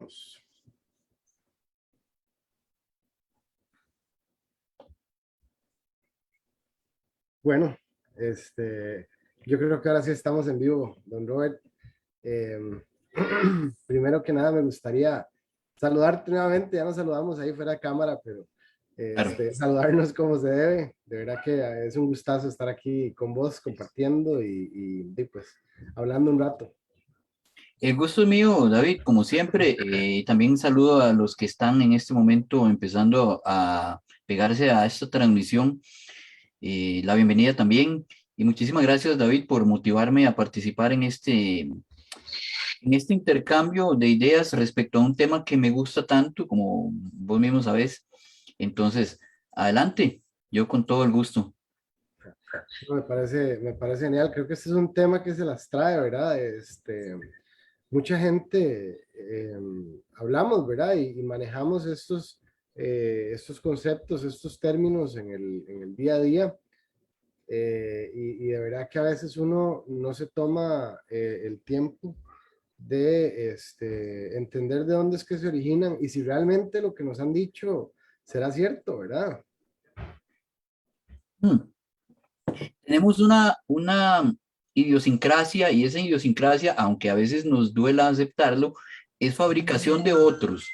Empecemos. Bueno, yo creo que ahora sí estamos en vivo, don Robert. Eh, Primero que nada me gustaría saludarte nuevamente, ya nos saludamos ahí fuera de cámara, pero Claro. saludarnos como se debe. De verdad que es un gustazo estar aquí con vos compartiendo y pues hablando un rato. El gusto es mío, David, como siempre. También saludo a los que están en este momento empezando a pegarse a esta transmisión. La bienvenida también. Y muchísimas gracias, David, por motivarme a participar en este intercambio de ideas respecto a un tema que me gusta tanto, como vos mismo sabés. Entonces, adelante, yo con todo el gusto. Me parece genial. Creo que este es un tema que se las trae, ¿verdad? Mucha gente hablamos, ¿verdad? Y manejamos estos conceptos, estos términos en el día a día. Y de verdad que a veces uno no se toma el tiempo de entender de dónde es que se originan y si realmente lo que nos han dicho será cierto, ¿verdad? Hmm. Tenemos una idiosincrasia y esa idiosincrasia, aunque a veces nos duela aceptarlo, es fabricación de otros.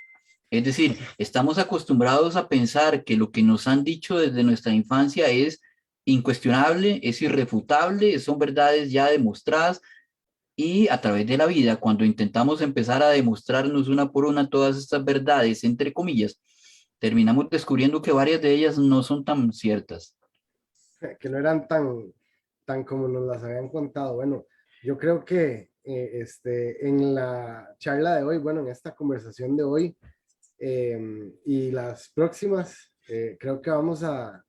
Es decir, estamos acostumbrados a pensar que lo que nos han dicho desde nuestra infancia es incuestionable, es irrefutable, son verdades ya demostradas y a través de la vida, cuando intentamos empezar a demostrarnos una por una todas estas verdades, entre comillas, terminamos descubriendo que varias de ellas no son tan ciertas. Que no eran tan como nos las habían contado. Bueno, yo creo que en la charla de hoy, bueno, en esta conversación de hoy y las próximas, creo que vamos a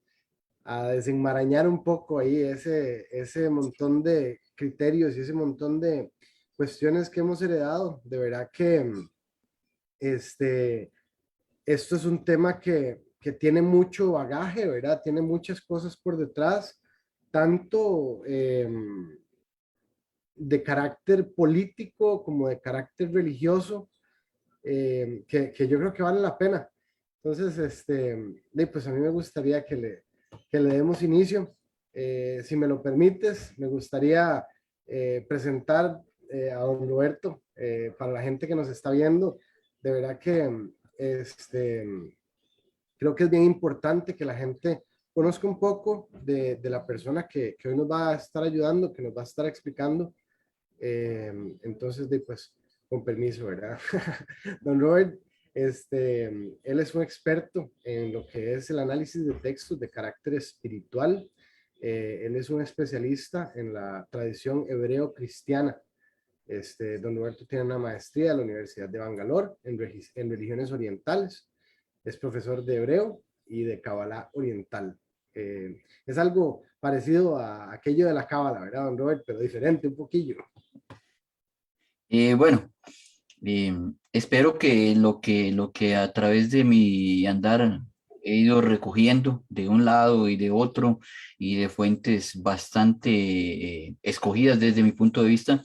desenmarañar un poco ahí ese montón de criterios y ese montón de cuestiones que hemos heredado. De verdad que este, esto es un tema que tiene mucho bagaje, ¿verdad? Tiene muchas cosas por detrás, tanto de carácter político como de carácter religioso, que yo creo que vale la pena. Entonces, pues a mí me gustaría que le demos inicio. Si me lo permites, me gustaría presentar a don Roberto para la gente que nos está viendo. De verdad que creo que es bien importante que la gente conozca un poco de la persona que hoy nos va a estar ayudando, que nos va a estar explicando. Entonces, pues, con permiso, ¿verdad? Don Robert, él es un experto en lo que es el análisis de textos de carácter espiritual. Él es un especialista en la tradición hebreo-cristiana. Don Roberto tiene una maestría de la Universidad de Bangalore en religiones orientales. Es profesor de hebreo y de Kabbalah oriental. Es algo parecido a aquello de la Cábala, ¿verdad, don Robert? Pero diferente un poquillo. Bueno, espero que lo que a través de mi andar he ido recogiendo de un lado y de otro y de fuentes bastante escogidas desde mi punto de vista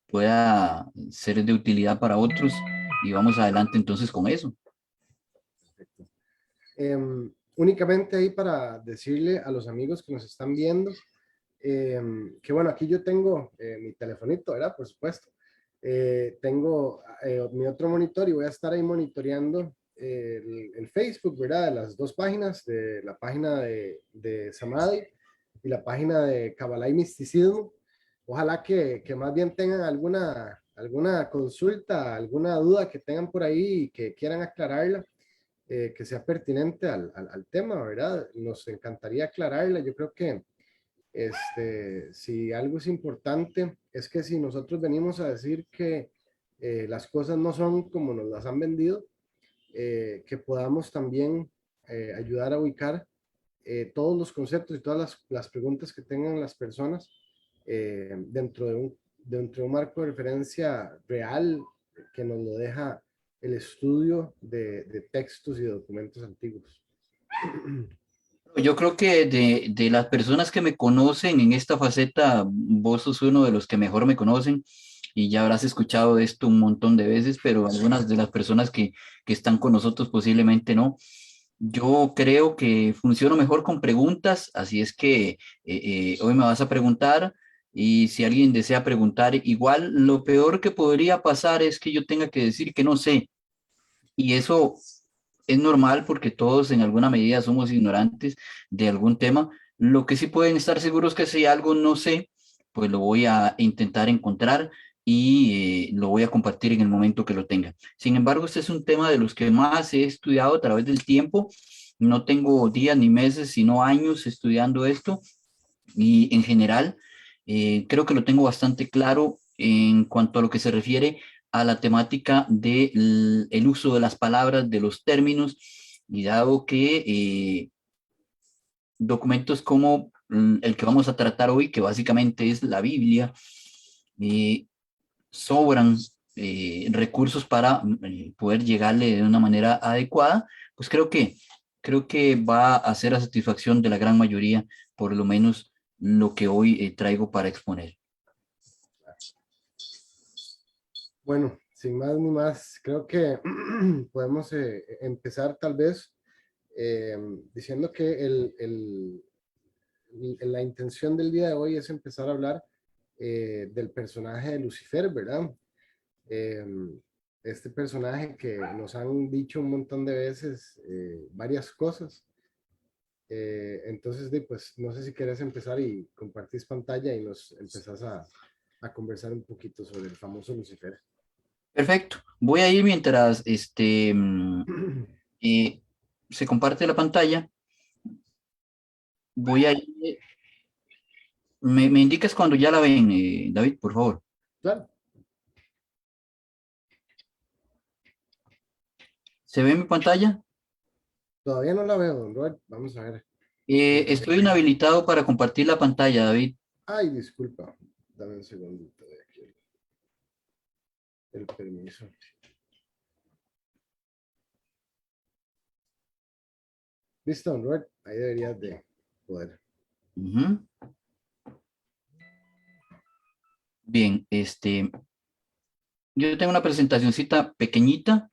pueda ser de utilidad para otros y vamos adelante entonces con eso. Únicamente ahí para decirle a los amigos que nos están viendo que bueno, aquí yo tengo mi telefonito, ¿verdad? Por supuesto. Tengo mi otro monitor y voy a estar ahí monitoreando el Facebook, ¿verdad? De las dos páginas, de la página de Samadhi y la página de Kabbalah y Misticismo. Ojalá que más bien tengan alguna consulta, alguna duda que tengan por ahí y que quieran aclararla, que sea pertinente al tema, ¿verdad? Nos encantaría aclararla. Yo creo que si algo es importante, es que si nosotros venimos a decir que las cosas no son como nos las han vendido, que podamos también ayudar a ubicar todos los conceptos y todas las preguntas que tengan las personas dentro de un marco de referencia real que nos lo deja el estudio de textos y documentos antiguos. Yo creo que de las personas que me conocen en esta faceta, vos sos uno de los que mejor me conocen. y ya habrás escuchado de esto un montón de veces, pero algunas de las personas que están con nosotros posiblemente no. Yo creo que funciono mejor con preguntas, así es que hoy me vas a preguntar y si alguien desea preguntar, igual lo peor que podría pasar es que yo tenga que decir que no sé, y eso es normal porque todos en alguna medida somos ignorantes de algún tema. Lo que sí pueden estar seguros que si algo no sé, pues lo voy a intentar encontrar y lo voy a compartir en el momento que lo tenga. Sin embargo, este es un tema de los que más he estudiado a través del tiempo. No tengo días ni meses, sino años estudiando esto y en general creo que lo tengo bastante claro en cuanto a lo que se refiere a la temática del el uso de las palabras, de los términos, y dado que documentos como el que vamos a tratar hoy, que básicamente es la Biblia, eh, sobran recursos para poder llegarle de una manera adecuada, pues creo que va a ser a satisfacción de la gran mayoría, por lo menos lo que hoy traigo para exponer. Bueno, sin más ni más, creo que podemos empezar tal vez eh, diciendo que la intención del día de hoy es empezar a hablar del personaje de Lucifer, ¿verdad? Eh, este personaje que nos han dicho un montón de veces varias cosas. Entonces, pues no sé si quieres empezar y compartís pantalla y nos empezás a conversar un poquito sobre el famoso Lucifer. Perfecto. Voy a ir mientras eh, se comparte la pantalla. Voy a ir. Me indicas cuando ya la ven, David, por favor. Claro, ¿Se ve mi pantalla? todavía no la veo, don Robert. Vamos a ver. Estoy inhabilitado para compartir la pantalla, David. Ay, disculpa. Dame un segundito de aquí. El permiso. Listo, don Robert. Ahí deberías de poder. Ujú. Bien, yo tengo una presentacioncita pequeñita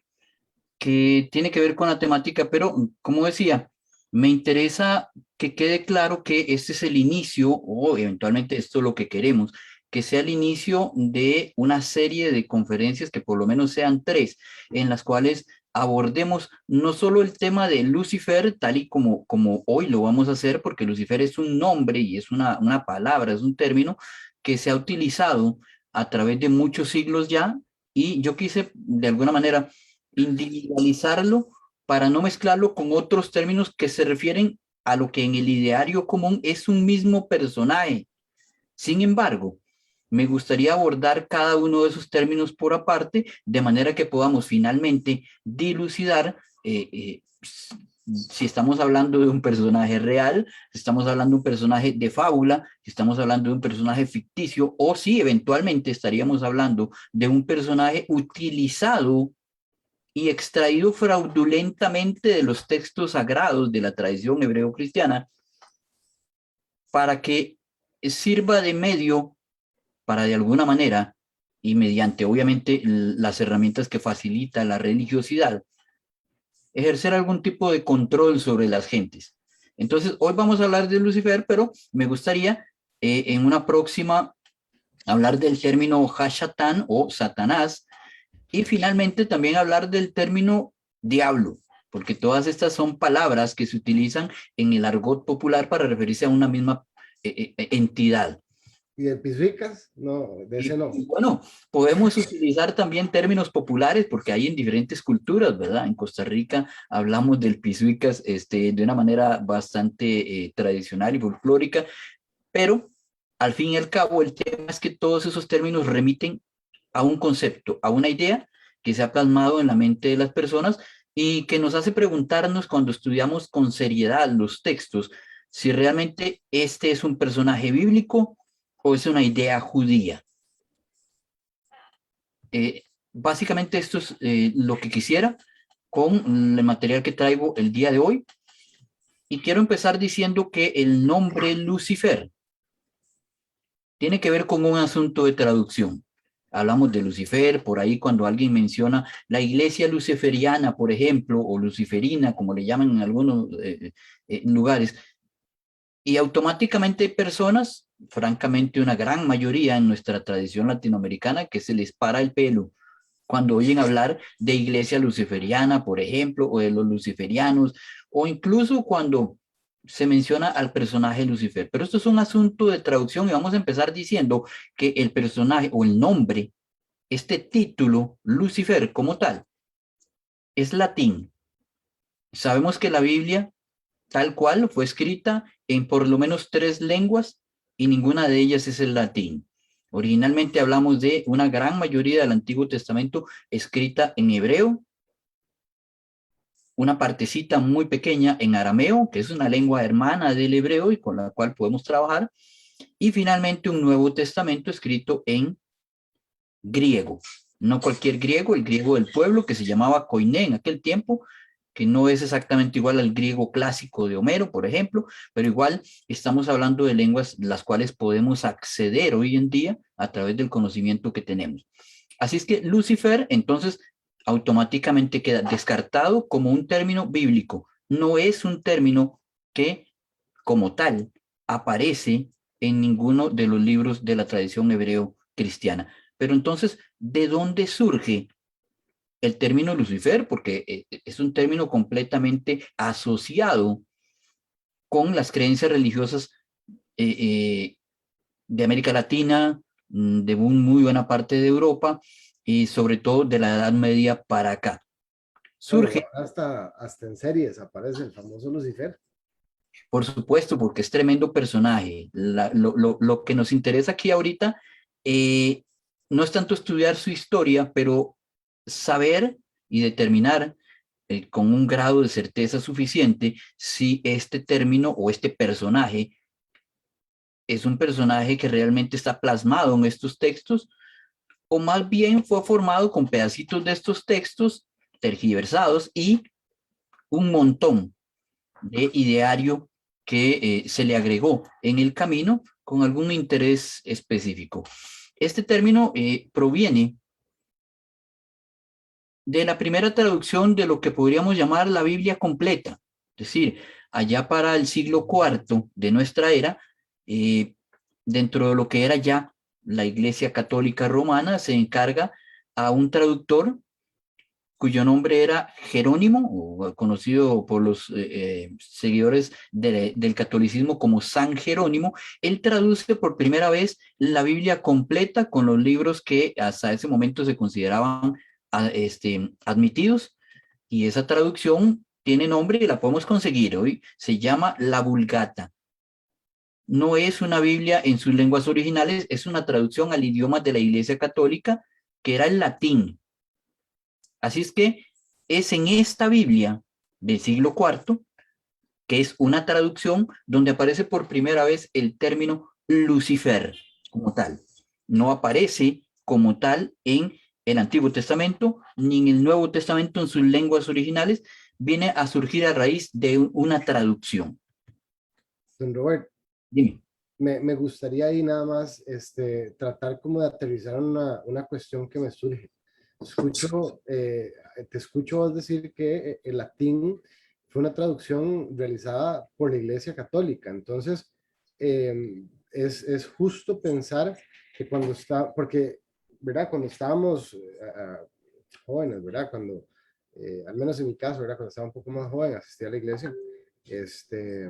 que tiene que ver con la temática, pero como decía, me interesa que quede claro que este es el inicio, o eventualmente esto es lo que queremos, que sea el inicio de una serie de conferencias, que por lo menos sean 3, en las cuales abordemos no solo el tema de Lucifer, tal y como hoy lo vamos a hacer, porque Lucifer es un nombre y es una palabra, es un término que se ha utilizado a través de muchos siglos ya, y yo quise de alguna manera individualizarlo para no mezclarlo con otros términos que se refieren a lo que en el ideario común es un mismo personaje. Sin embargo, me gustaría abordar cada uno de esos términos por aparte, de manera que podamos finalmente dilucidar si estamos hablando de un personaje real, si estamos hablando de un personaje de fábula, si estamos hablando de un personaje ficticio, o si eventualmente estaríamos hablando de un personaje utilizado y extraído fraudulentamente de los textos sagrados de la tradición hebreo-cristiana para que sirva de medio para de alguna manera y mediante obviamente las herramientas que facilita la religiosidad, ejercer algún tipo de control sobre las gentes. Entonces, hoy vamos a hablar de Lucifer, pero me gustaría en una próxima hablar del término Hashatán o Satanás, y finalmente también hablar del término diablo, porque todas estas son palabras que se utilizan en el argot popular para referirse a una misma entidad. ¿Y de Pisuicas? No, de ese no. Y bueno, podemos utilizar también términos populares porque hay en diferentes culturas, ¿verdad? En Costa Rica hablamos del pisuicas de una manera bastante tradicional y folclórica, pero al fin y al cabo el tema es que todos esos términos remiten a un concepto, a una idea que se ha plasmado en la mente de las personas y que nos hace preguntarnos cuando estudiamos con seriedad los textos si realmente este es un personaje bíblico o es una idea judía. Básicamente esto es lo que quisiera con el material que traigo el día de hoy, y quiero empezar diciendo que el nombre Lucifer tiene que ver con un asunto de traducción. hablamos de Lucifer, por ahí cuando alguien menciona la iglesia luciferiana, por ejemplo, o luciferina, como le llaman en algunos lugares, y automáticamente hay personas, francamente una gran mayoría en nuestra tradición latinoamericana, que se les para el pelo cuando oyen hablar de iglesia luciferiana, por ejemplo, o de los luciferianos, o incluso cuando se menciona al personaje Lucifer. Pero esto es un asunto de traducción y vamos a empezar diciendo que el personaje o el nombre, este título, Lucifer como tal, es latín. Sabemos que la Biblia, tal cual, fue escrita en por lo menos 3 lenguas y ninguna de ellas es el latín. Originalmente hablamos de una gran mayoría del Antiguo Testamento escrita en hebreo, una partecita muy pequeña en arameo, que es una lengua hermana del hebreo y con la cual podemos trabajar, y finalmente un Nuevo Testamento escrito en griego. No cualquier griego, el griego del pueblo que se llamaba koiné en aquel tiempo, que no es exactamente igual al griego clásico de Homero, por ejemplo, pero igual estamos hablando de lenguas las cuales podemos acceder hoy en día a través del conocimiento que tenemos. Así es que Lucifer, entonces, automáticamente queda descartado como un término bíblico. No es un término que, como tal, aparece en ninguno de los libros de la tradición hebreo-cristiana. Pero entonces, ¿de dónde surge el término Lucifer? Porque es un término completamente asociado con las creencias religiosas eh, eh, de América Latina, de muy buena parte de Europa y sobre todo de la Edad Media para acá. Bueno, y Surge, ahora hasta en series aparece el famoso Lucifer. por supuesto, porque es tremendo personaje. Lo que nos interesa aquí ahorita eh, no es tanto estudiar su historia, pero saber y determinar con un grado de certeza suficiente si este término o este personaje es un personaje que realmente está plasmado en estos textos o más bien fue formado con pedacitos de estos textos tergiversados y un montón de ideario que se le agregó en el camino con algún interés específico. Este término proviene de la primera traducción de lo que podríamos llamar la Biblia completa, es decir, allá para el siglo IV de nuestra era, eh, dentro de lo que era ya la Iglesia Católica Romana, se encarga a un traductor cuyo nombre era Jerónimo, o conocido por los seguidores del catolicismo como San Jerónimo. Él traduce por primera vez la Biblia completa con los libros que hasta ese momento se consideraban admitidos, y esa traducción tiene nombre y la podemos conseguir hoy, se llama la Vulgata. No es una Biblia en sus lenguas originales, es una traducción al idioma de la Iglesia Católica, que era el latín. Así es que es en esta Biblia del siglo IV, que es una traducción donde aparece por primera vez el término Lucifer como tal. No aparece como tal en el Antiguo Testamento ni en el Nuevo Testamento en sus lenguas originales, viene a surgir a raíz de una traducción. Don Robert, Dime. me gustaría ahí nada más tratar como de aterrizar una cuestión que me surge. Te escucho vos decir que el latín fue una traducción realizada por la Iglesia Católica. Entonces, es justo pensar que cuando está, porque, ¿verdad? Cuando estábamos jóvenes, ¿verdad? Cuando, al menos en mi caso, ¿verdad? Cuando estaba un poco más joven, asistía a la iglesia, este,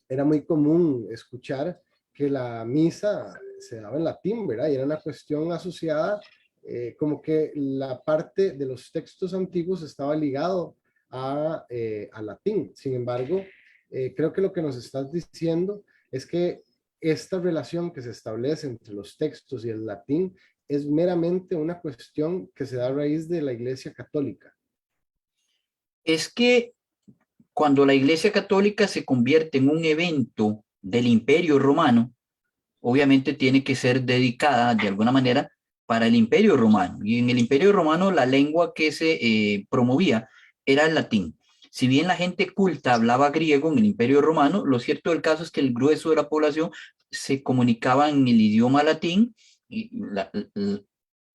era muy común escuchar que la misa se daba en latín, ¿verdad? Y era una cuestión asociada, como que la parte de los textos antiguos estaba ligado a latín. Sin embargo, creo que lo que nos estás diciendo es que esta relación que se establece entre los textos y el latín es meramente una cuestión que se da a raíz de la Iglesia Católica. Es que cuando la Iglesia Católica se convierte en un evento del Imperio Romano, obviamente tiene que ser dedicada de alguna manera para el Imperio Romano. Y en el Imperio Romano la lengua que se promovía era el latín. Si bien la gente culta hablaba griego en el Imperio Romano, lo cierto del caso es que el grueso de la población se comunicaba en el idioma latín y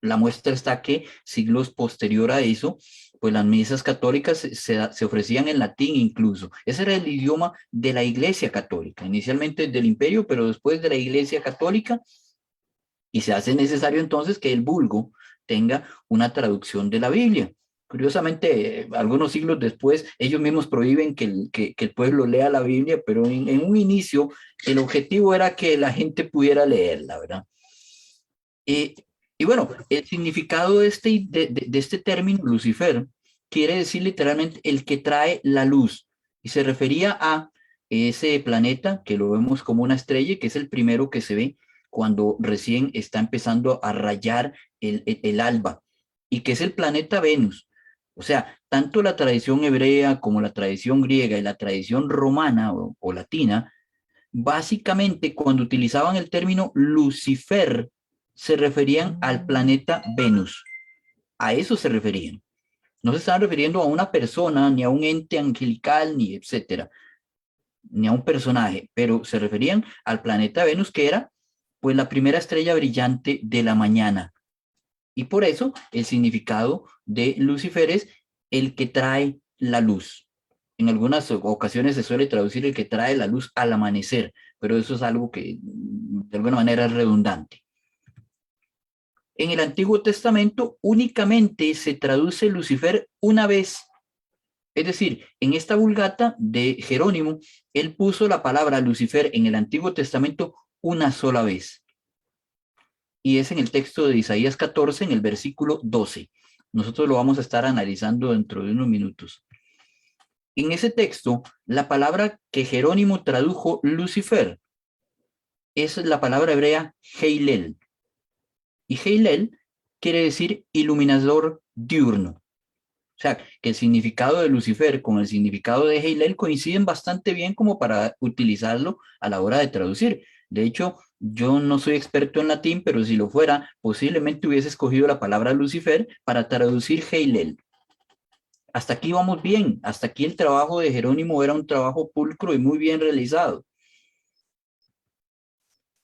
la muestra está que siglos posterior a eso, pues las misas católicas se ofrecían en latín incluso. Ese era el idioma de la Iglesia Católica, inicialmente del Imperio, pero después de la Iglesia Católica, y se hace necesario entonces que el vulgo tenga una traducción de la Biblia. Curiosamente, algunos siglos después, ellos mismos prohíben que el pueblo lea la Biblia, pero en un inicio el objetivo era que la gente pudiera leerla, ¿verdad? Y bueno, el significado de este término, Lucifer, quiere decir literalmente el que trae la luz. Y se refería a ese planeta que lo vemos como una estrella, que es el primero que se ve cuando recién está empezando a rayar el alba, y que es el planeta Venus. O sea, tanto la tradición hebrea como la tradición griega y la tradición romana o latina, básicamente cuando utilizaban el término Lucifer, se referían al planeta Venus. A eso se referían. No se estaban refiriendo a una persona, ni a un ente angelical, ni etcétera, ni a un personaje, pero se referían al planeta Venus, que era pues la primera estrella brillante de la mañana. Y por eso el significado de Lucifer es el que trae la luz. En algunas ocasiones se suele traducir el que trae la luz al amanecer, pero eso es algo que de alguna manera es redundante. En el Antiguo Testamento únicamente se traduce Lucifer una vez. Es decir, en esta Vulgata de Jerónimo, él puso la palabra Lucifer en el Antiguo Testamento una sola vez. Y es en el texto de Isaías 14, en el versículo 12. Nosotros lo vamos a estar analizando dentro de unos minutos. En ese texto, la palabra que Jerónimo tradujo Lucifer es la palabra hebrea Heilel. Y Heilel quiere decir iluminador diurno. O sea, que el significado de Lucifer con el significado de Heilel coinciden bastante bien como para utilizarlo a la hora de traducir. De hecho, yo no soy experto en latín, pero si lo fuera, posiblemente hubiese escogido la palabra Lucifer para traducir Heilel. Hasta aquí vamos bien. Hasta aquí el trabajo de Jerónimo era un trabajo pulcro y muy bien realizado.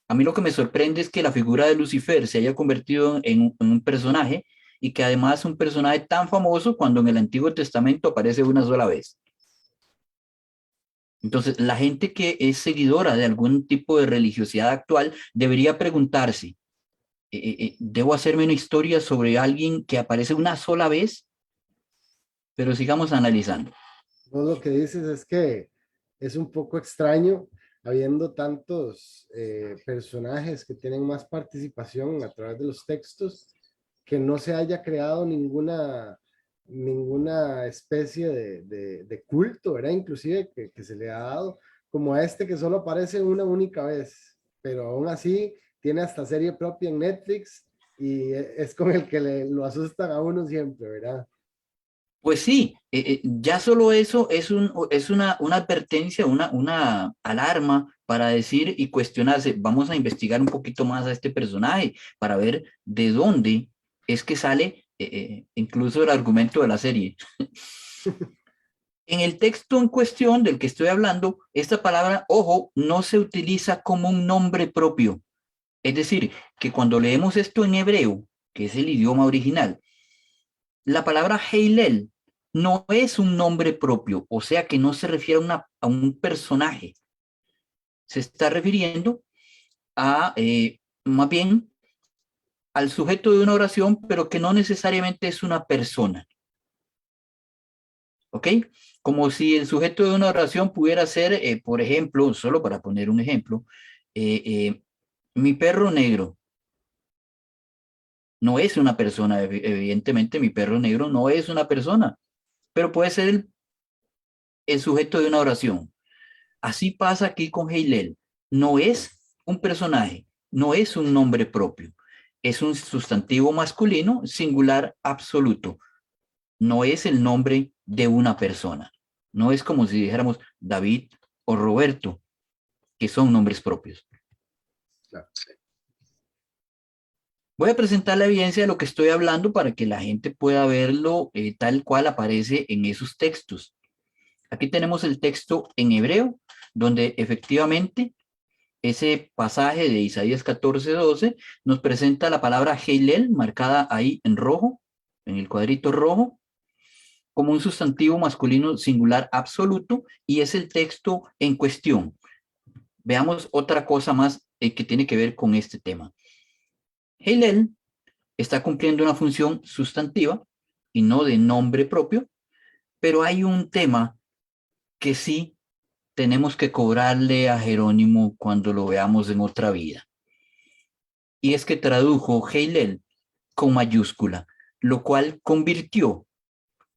A mí lo que me sorprende es que la figura de Lucifer se haya convertido en un personaje y que además es un personaje tan famoso cuando en el Antiguo Testamento aparece una sola vez. Entonces, la gente que es seguidora de algún tipo de religiosidad actual debería preguntarse, ¿debo hacerme una historia sobre alguien que aparece una sola vez? Pero sigamos analizando. Vos lo que dices es que es un poco extraño, habiendo tantos personajes que tienen más participación a través de los textos, que no se haya creado ninguna especie de culto, ¿verdad? Inclusive que se le ha dado, como a este que solo aparece una única vez, pero aún así tiene hasta serie propia en Netflix y es con el que lo asustan a uno siempre, ¿verdad? Pues sí, ya solo eso es una advertencia, una alarma para decir y cuestionarse, vamos a investigar un poquito más a este personaje para ver de dónde es que sale incluso el argumento de la serie. En el texto en cuestión del que estoy hablando, esta palabra, ojo, no se utiliza como un nombre propio. Es decir, que cuando leemos esto en hebreo, que es el idioma original, la palabra Heilel no es un nombre propio, o sea que no se refiere a un personaje. Se está refiriendo a, más bien, al sujeto de una oración, pero que no necesariamente es una persona. ¿Ok? Como si el sujeto de una oración pudiera ser, por ejemplo, solo para poner un ejemplo, eh, eh, mi perro negro no es una persona, evidentemente mi perro negro no es una persona, pero puede ser el sujeto de una oración. Así pasa aquí con Heilel. No es un personaje, no es un nombre propio, es un sustantivo masculino singular absoluto. No es el nombre de una persona. No es como si dijéramos David o Roberto, que son nombres propios. Claro. Voy a presentar la evidencia de lo que estoy hablando para que la gente pueda verlo tal cual aparece en esos textos. Aquí tenemos el texto en hebreo, donde efectivamente ese pasaje de Isaías 14:12 nos presenta la palabra Heilel, marcada ahí en rojo, en el cuadrito rojo, como un sustantivo masculino singular absoluto, y es el texto en cuestión. Veamos otra cosa más que tiene que ver con este tema. Heilel está cumpliendo una función sustantiva y no de nombre propio, pero hay un tema que sí tenemos que cobrarle a Jerónimo cuando lo veamos en otra vida. Y es que tradujo Heilel con mayúscula, lo cual convirtió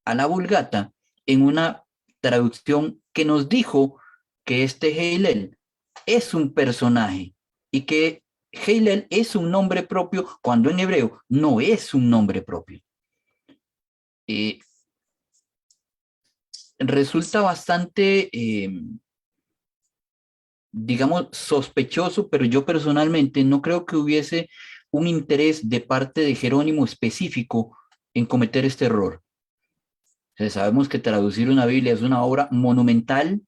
a la Vulgata en una traducción que nos dijo que este Heilel es un personaje y que Heilel es un nombre propio cuando en hebreo no es un nombre propio. Eh, Resulta bastante, digamos, sospechoso, pero yo personalmente no creo que hubiese un interés de parte de Jerónimo específico en cometer este error. O sea, sabemos que traducir una Biblia es una obra monumental.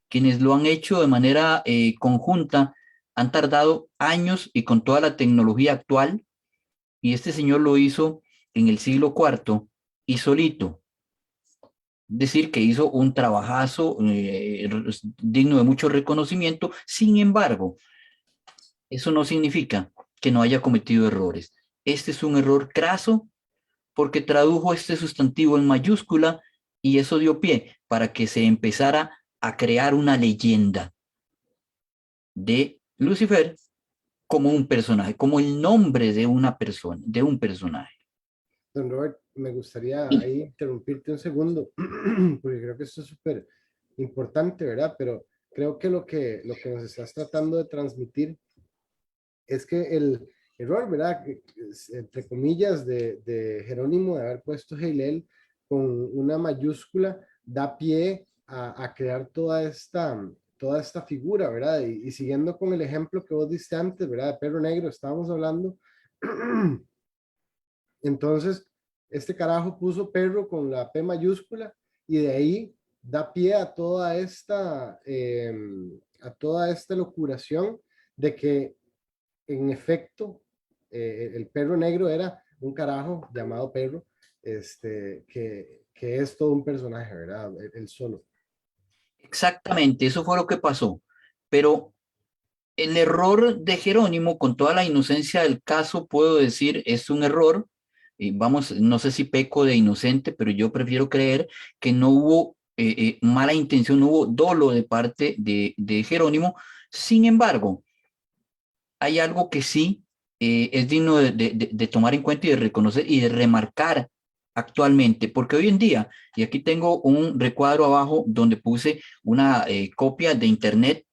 Quienes lo han hecho de manera conjunta han tardado años y con toda la tecnología actual, y este señor lo hizo en el siglo IV y solito. Decir que hizo un trabajazo digno de mucho reconocimiento. Sin embargo, eso no significa que no haya cometido errores. Este es un error craso porque tradujo este sustantivo en mayúscula y eso dio pie para que se empezara a crear una leyenda de Lucifer como un personaje, como el nombre de una persona, de un personaje. Don Robert, me gustaría Y ahí interrumpirte un segundo, porque creo que esto es súper importante, ¿verdad? Pero creo que lo que nos estás tratando de transmitir es que el error, ¿verdad? Entre comillas, de Jerónimo de haber puesto Heilel con una mayúscula, da pie a crear toda esta figura, ¿verdad? Y siguiendo con el ejemplo que vos diste antes, ¿verdad? De perro negro, estábamos hablando. Entonces, este carajo puso perro con la P mayúscula y de ahí da pie a toda esta locuración de que en efecto el perro negro era un carajo llamado perro, que es todo un personaje, ¿verdad? Él solo. exactamente, eso fue lo que pasó. Pero el error de Jerónimo, con toda la inocencia del caso, puedo decir, es un error. Y vamos, no sé si peco de inocente, pero yo prefiero creer que no hubo mala intención, no hubo dolo de parte de Jerónimo. Sin embargo, hay algo que sí es digno de tomar en cuenta y de reconocer y de remarcar actualmente, porque hoy en día, y aquí tengo un recuadro abajo donde puse una copia de internet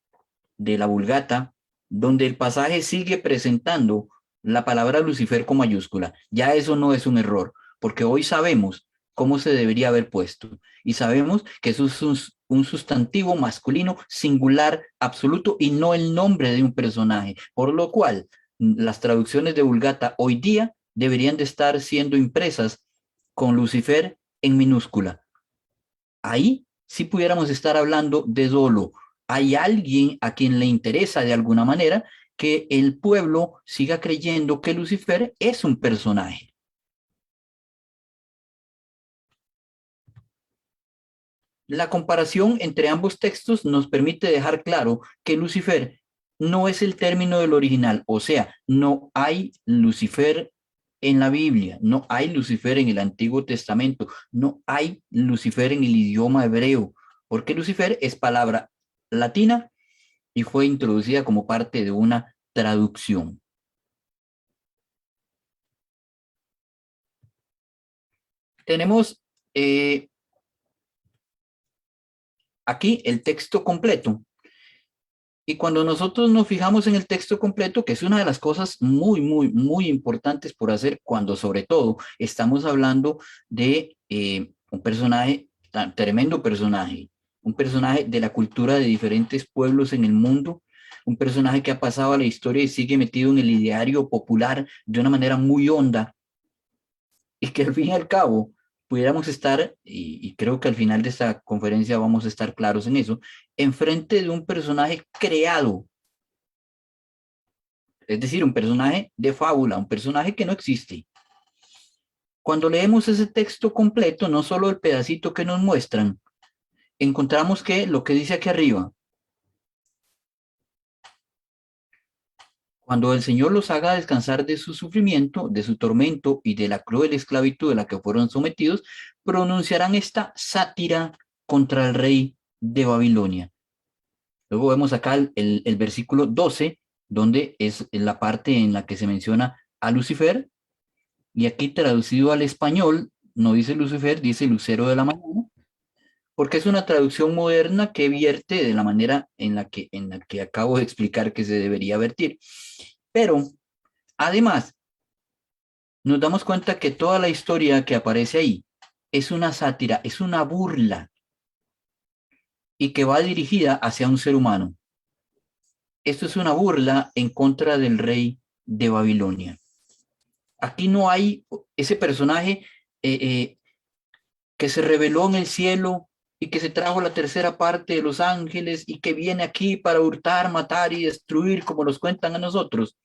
de la Vulgata, donde el pasaje sigue presentando la palabra Lucifer con mayúscula. Ya eso no es un error, porque hoy sabemos cómo se debería haber puesto y sabemos que eso es un sustantivo masculino singular absoluto y no el nombre de un personaje, por lo cual las traducciones de Vulgata hoy día deberían de estar siendo impresas con Lucifer en minúscula. Ahí sí pudiéramos estar hablando de dolo. Hay alguien a quien le interesa de alguna manera que el pueblo siga creyendo que Lucifer es un personaje. La comparación entre ambos textos nos permite dejar claro que Lucifer no es el término del original, o sea, no hay Lucifer en la Biblia, no hay Lucifer en el Antiguo Testamento, no hay Lucifer en el idioma hebreo, porque Lucifer es palabra latina y fue introducida como parte de una traducción. Tenemos aquí el texto completo. Y cuando nosotros nos fijamos en el texto completo, que es una de las cosas muy, muy, muy importantes por hacer cuando sobre todo estamos hablando de un personaje, tremendo personaje, un personaje de la cultura de diferentes pueblos en el mundo, un personaje que ha pasado a la historia y sigue metido en el ideario popular de una manera muy honda y que al fin y al cabo pudiéramos estar, y creo que al final de esta conferencia vamos a estar claros en eso, enfrente de un personaje creado es decir, un personaje de fábula, un personaje que no existe. Cuando leemos ese texto completo, no solo el pedacito que nos muestran, encontramos que lo que dice aquí arriba, cuando el Señor los haga descansar de su sufrimiento, de su tormento y de la cruel esclavitud de la que fueron sometidos, pronunciarán esta sátira contra el rey de Babilonia. Luego vemos acá el versículo 12, donde es la parte en la que se menciona a Lucifer, y aquí traducido al español, no dice Lucifer, dice Lucero de la mañana, porque es una traducción moderna que vierte de la manera en la que acabo de explicar que se debería vertir. Pero, además, nos damos cuenta que toda la historia que aparece ahí es una sátira, es una burla, y que va dirigida hacia un ser humano. Esto es una burla en contra del rey de Babilonia. Aquí no hay ese personaje que se reveló en el cielo y que se trajo la tercera parte de los ángeles y que viene aquí para hurtar, matar y destruir, como los cuentan a nosotros.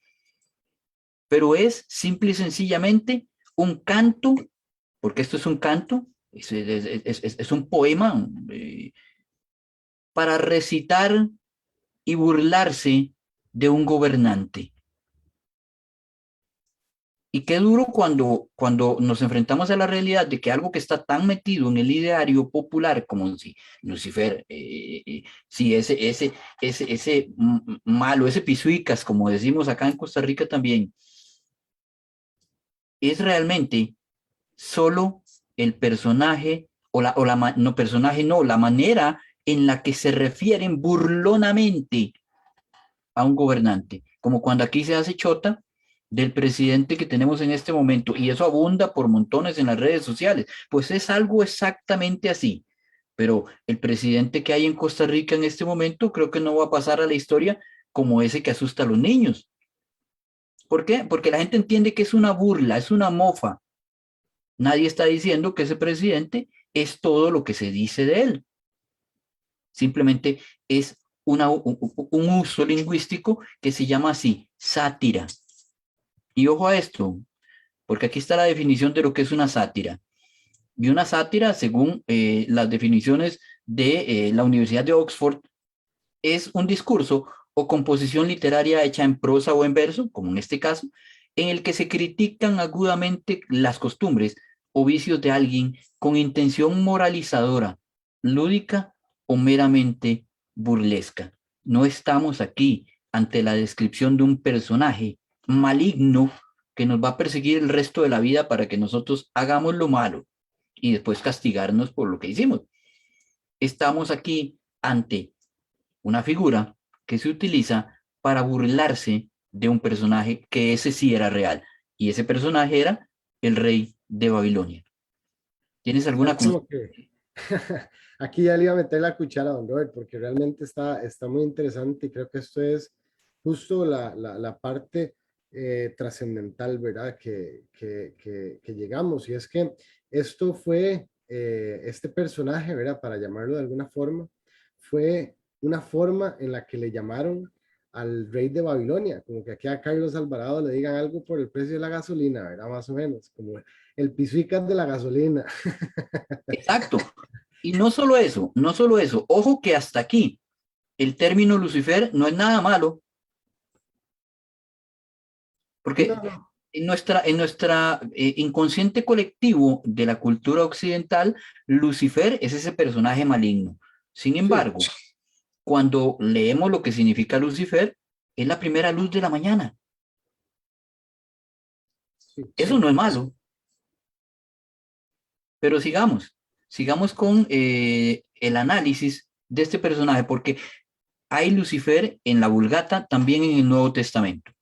Pero es simple y sencillamente un canto, porque esto es un canto, es un poema para recitar y burlarse de un gobernante. Y qué duro cuando nos enfrentamos a la realidad de que algo que está tan metido en el ideario popular como si Lucifer, si ese malo, ese pisuicas, como decimos acá en Costa Rica también, es realmente solo el personaje, no personaje, no, la manera en la que se refieren burlonamente a un gobernante, como cuando aquí se hace chota del presidente que tenemos en este momento, y eso abunda por montones en las redes sociales, pues es algo exactamente así. Pero el presidente que hay en Costa Rica en este momento creo que no va a pasar a la historia como ese que asusta a los niños. ¿Por qué? Porque la gente entiende que es una burla, es una mofa. Nadie está diciendo que ese presidente es todo lo que se dice de él. Simplemente es un uso lingüístico que se llama así, sátira. Y ojo a esto, porque aquí está la definición de lo que es una sátira. Y una sátira, según las definiciones de la Universidad de Oxford, es un discurso o composición literaria hecha en prosa o en verso, como en este caso, en el que se critican agudamente las costumbres o vicios de alguien con intención moralizadora, lúdica o meramente burlesca. No estamos aquí ante la descripción de un personaje maligno que nos va a perseguir el resto de la vida para que nosotros hagamos lo malo y después castigarnos por lo que hicimos. Estamos aquí ante una figura que se utiliza para burlarse de un personaje que ese sí era real. Y ese personaje era el rey de Babilonia. ¿Tienes alguna Como que aquí ya le iba a meter la cuchara a don Robert, porque realmente está muy interesante y creo que esto es justo la parte trascendental, ¿verdad? Que llegamos. Y es que esto fue, este personaje, ¿verdad? Para llamarlo de alguna forma, fue una forma en la que le llamaron al rey de Babilonia, como que aquí a Carlos Alvarado le digan algo por el precio de la gasolina, ¿verdad? Más o menos, como el pisuicas de la gasolina. Exacto. Y no solo eso, no solo eso. Ojo que hasta aquí el término Lucifer no es nada malo, No, porque no, en nuestra inconsciente colectivo de la cultura occidental, Lucifer es ese personaje maligno. Sin sí, embargo, cuando leemos lo que significa Lucifer, es la primera luz de la mañana. sí, Eso no es malo, pero sigamos con el análisis de este personaje, porque hay Lucifer en la Vulgata, también en el Nuevo Testamento.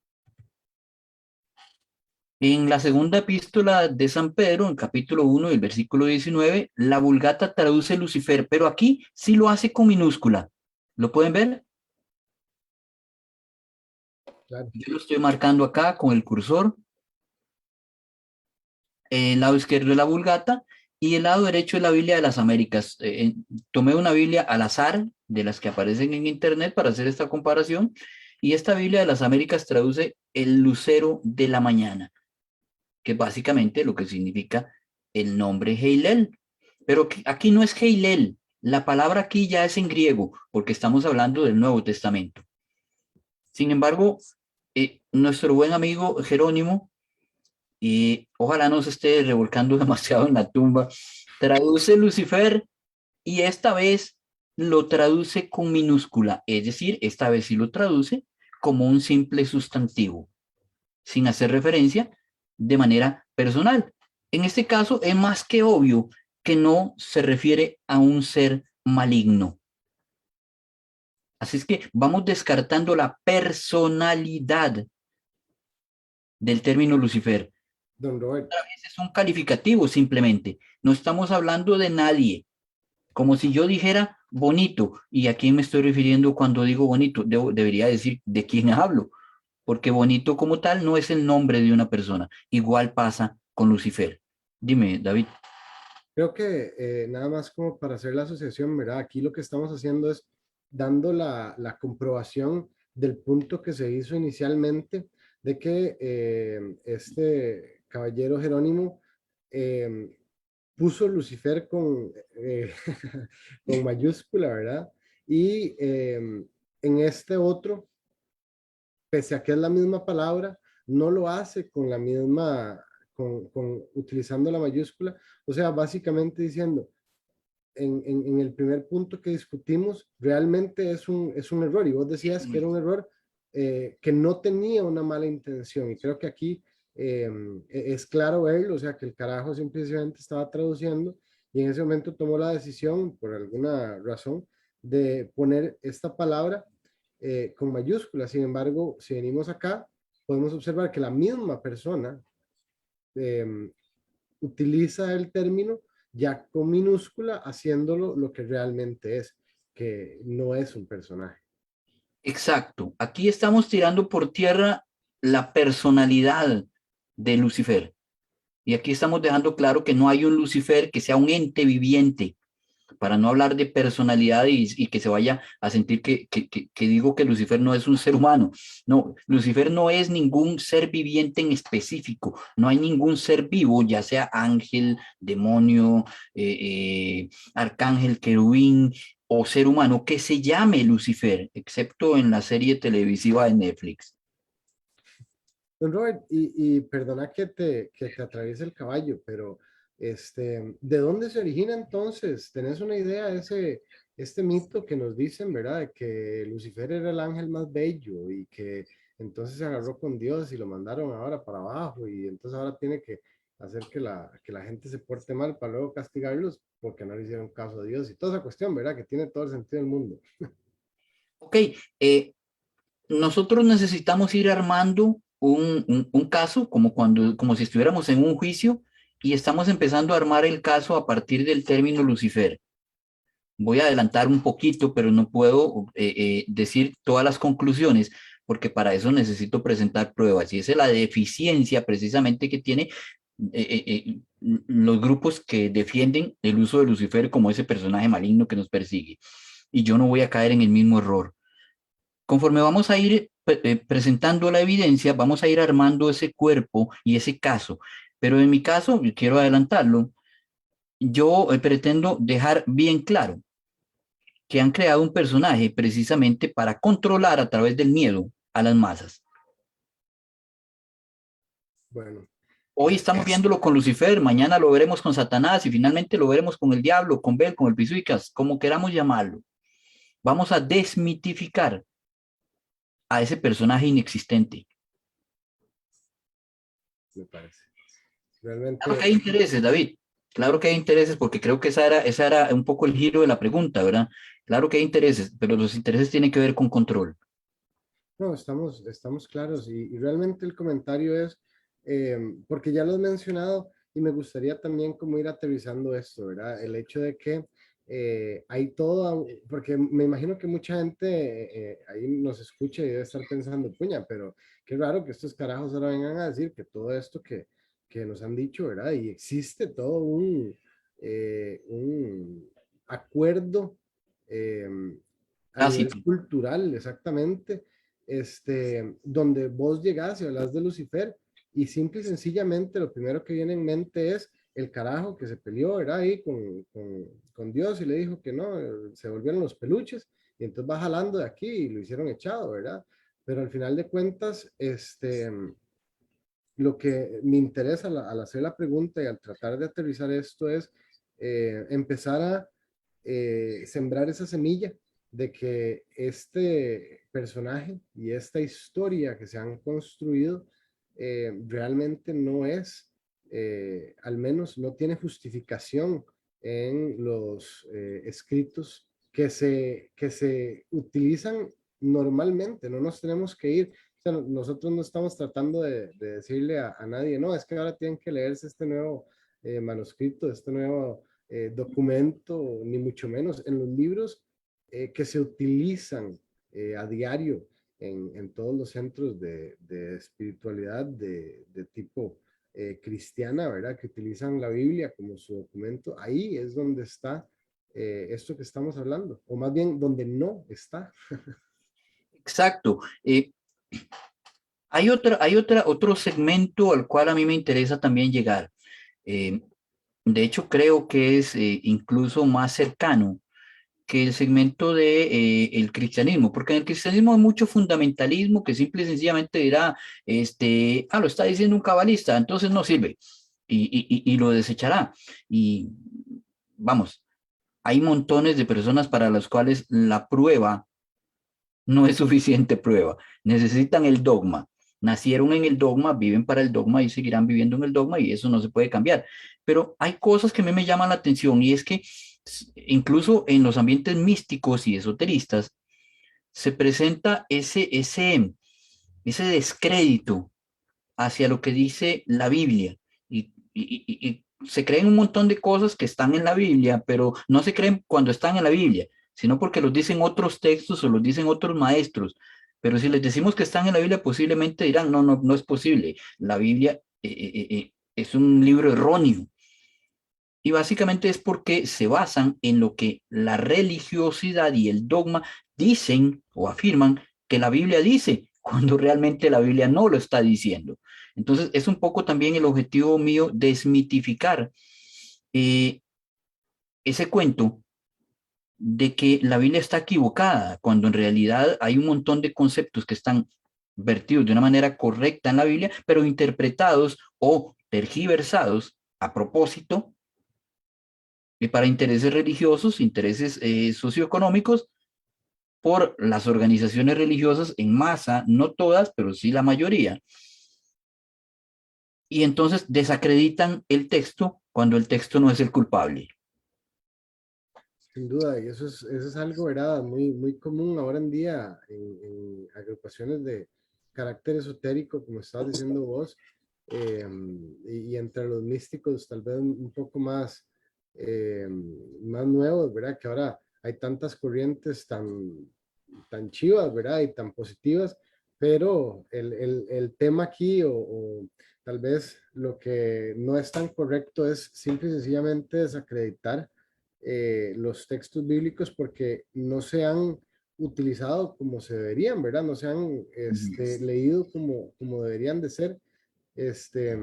En la segunda epístola de San Pedro, en capítulo 1, el versículo 19, la Vulgata traduce Lucifer, pero aquí sí lo hace con minúscula. ¿Lo pueden ver? claro. Yo lo estoy marcando acá con el cursor, el lado izquierdo de la Vulgata y el lado derecho de la Biblia de las Américas. Tomé una Biblia al azar de las que aparecen en internet para hacer esta comparación Y esta Biblia de las Américas traduce el lucero de la mañana, que es básicamente lo que significa el nombre Heilel. Pero aquí no es Heilel, la palabra aquí ya es en griego, porque estamos hablando del Nuevo Testamento. Sin embargo, nuestro buen amigo Jerónimo, y ojalá no se esté revolcando demasiado en la tumba, traduce Lucifer y esta vez lo traduce con minúscula, es decir, esta vez sí lo traduce como un simple sustantivo, sin hacer referencia de manera personal. En este caso es más que obvio que no se refiere a un ser maligno. Así es que vamos descartando la personalidad del término Lucifer. Don Robert, Es un calificativo simplemente. No estamos hablando de nadie. Como si yo dijera bonito. ¿Y a quién me estoy refiriendo cuando digo bonito? Debería decir de quién hablo. Porque bonito como tal no es el nombre de una persona. Igual pasa con Lucifer. Dime, David. creo que nada más como para hacer la asociación, ¿verdad? Aquí lo que estamos haciendo es dando la comprobación del punto que se hizo inicialmente de que este caballero Jerónimo eh, puso Lucifer con mayúscula, ¿verdad? Y en este otro, pese a que es la misma palabra, no lo hace con la misma, utilizando la mayúscula. O sea, básicamente diciendo, en el primer punto que discutimos, realmente es un error. Y vos decías que era un error que no tenía una mala intención. Y creo que aquí es claro verlo, o sea, que el carajo simplemente estaba traduciendo y en ese momento tomó la decisión, por alguna razón, de poner esta palabra con mayúsculas. Sin embargo, si venimos acá, podemos observar que la misma persona eh, utiliza el término ya con minúscula, haciéndolo lo que realmente es, que no es un personaje. Exacto. Aquí estamos tirando por tierra la personalidad de Lucifer. Y aquí estamos dejando claro que no hay un Lucifer que sea un ente viviente, para no hablar de personalidad y que se vaya a sentir que digo que Lucifer no es un ser humano. No, Lucifer no es ningún ser viviente en específico. No hay ningún ser vivo, ya sea ángel, demonio, arcángel, querubín o ser humano, que se llame Lucifer, excepto en la serie televisiva de Netflix. Don Robert, y perdona que te atraviese el caballo, pero ¿de dónde se origina entonces? ¿Tenés una idea de este mito que nos dicen, ¿verdad? De que Lucifer era el ángel más bello y que entonces se agarró con Dios y lo mandaron ahora para abajo y entonces ahora tiene que hacer que la gente se porte mal para luego castigarlos porque no le hicieron caso a Dios y toda esa cuestión, ¿verdad? Que tiene todo el sentido del mundo. Ok, eh, nosotros necesitamos ir armando un caso, como si estuviéramos en un juicio y estamos empezando a armar el caso a partir del término Lucifer. Voy a adelantar un poquito, pero no puedo decir todas las conclusiones porque para eso necesito presentar pruebas y esa es la deficiencia precisamente que tiene los grupos que defienden el uso de Lucifer como ese personaje maligno que nos persigue. Y yo no voy a caer en el mismo error. Conforme vamos a ir presentando la evidencia, vamos a ir armando ese cuerpo y ese caso. Pero en mi caso, quiero adelantarlo, yo pretendo dejar bien claro que han creado un personaje precisamente para controlar a través del miedo a las masas. Bueno, Hoy estamos viéndolo con Lucifer, mañana lo veremos con Satanás y finalmente lo veremos con el diablo, con Bel, con el Pisuicas, como queramos llamarlo. Vamos a desmitificar a ese personaje inexistente. me parece. Claro que hay Realmente, intereses, David. Claro que hay intereses, porque creo que esa era un poco el giro de la pregunta, ¿verdad? Claro que hay intereses, pero los intereses tienen que ver con control. no, estamos claros y realmente el comentario es, porque ya lo has mencionado y me gustaría también como ir aterrizando esto, ¿verdad? El hecho de que hay todo, porque me imagino que mucha gente ahí nos escucha y debe estar pensando, puña, pero qué raro que estos carajos ahora vengan a decir que todo esto que nos han dicho, ¿verdad? Y existe todo un acuerdo. A nivel Tácito. cultural, exactamente, donde vos llegás y hablas de Lucifer y simple y sencillamente lo primero que viene en mente es el carajo que se peleó, ¿verdad? Ahí con Dios y le dijo que no, se volvieron los peluches y entonces va jalando de aquí y lo hicieron echado, ¿verdad? Pero al final de cuentas, lo que me interesa al hacer la pregunta y al tratar de aterrizar esto es empezar a sembrar esa semilla de que este personaje y esta historia que se han construido realmente no es, al menos no tiene justificación en los escritos que se utilizan normalmente. No nos tenemos que ir, o sea, nosotros no estamos tratando de decirle a nadie, no, es que ahora tienen que leerse este nuevo manuscrito, este nuevo documento, ni mucho menos. En los libros que se utilizan a diario en todos los centros de espiritualidad de tipo cristiana, ¿verdad? Que utilizan la Biblia como su documento, ahí es donde está esto que estamos hablando, o más bien donde no está. Exacto. Otro segmento al cual a mí me interesa también llegar. Eh, de hecho, creo que es incluso más cercano que el segmento de el cristianismo, porque en el cristianismo hay mucho fundamentalismo que simple y sencillamente dirá, lo está diciendo un cabalista, entonces no sirve y lo desechará. Y vamos, hay montones de personas para las cuales la prueba no es suficiente prueba, necesitan el dogma. Nacieron en el dogma, viven para el dogma y seguirán viviendo en el dogma y eso no se puede cambiar. Pero hay cosas que a mí me llaman la atención y es que incluso en los ambientes místicos y esoteristas se presenta ese descrédito hacia lo que dice la Biblia y se creen un montón de cosas que están en la Biblia, pero no se creen cuando están en la Biblia, sino porque los dicen otros textos o los dicen otros maestros. Pero si les decimos que están en la Biblia, posiblemente dirán, no, no, no es posible. La Biblia es un libro erróneo. Y básicamente es porque se basan en lo que la religiosidad y el dogma dicen o afirman que la Biblia dice, cuando realmente la Biblia no lo está diciendo. Entonces, es un poco también el objetivo mío desmitificar eh, ese cuento de que la Biblia está equivocada, cuando en realidad hay un montón de conceptos que están vertidos de una manera correcta en la Biblia, pero interpretados o tergiversados a propósito para intereses religiosos, intereses socioeconómicos, por las organizaciones religiosas en masa, no todas, pero sí la mayoría. Y entonces desacreditan el texto cuando el texto no es el culpable. Sin duda, y eso es algo, ¿verdad? Muy, muy común ahora en día en agrupaciones de carácter esotérico, como estabas diciendo vos, y entre los místicos tal vez un poco más, más nuevos, ¿verdad? Que ahora hay tantas corrientes tan chivas, ¿verdad? Y tan positivas, pero el tema aquí, o tal vez lo que no es tan correcto es simple y sencillamente desacreditar los textos bíblicos porque no se han utilizado como se deberían, ¿verdad? No se han leído como deberían de ser. Este,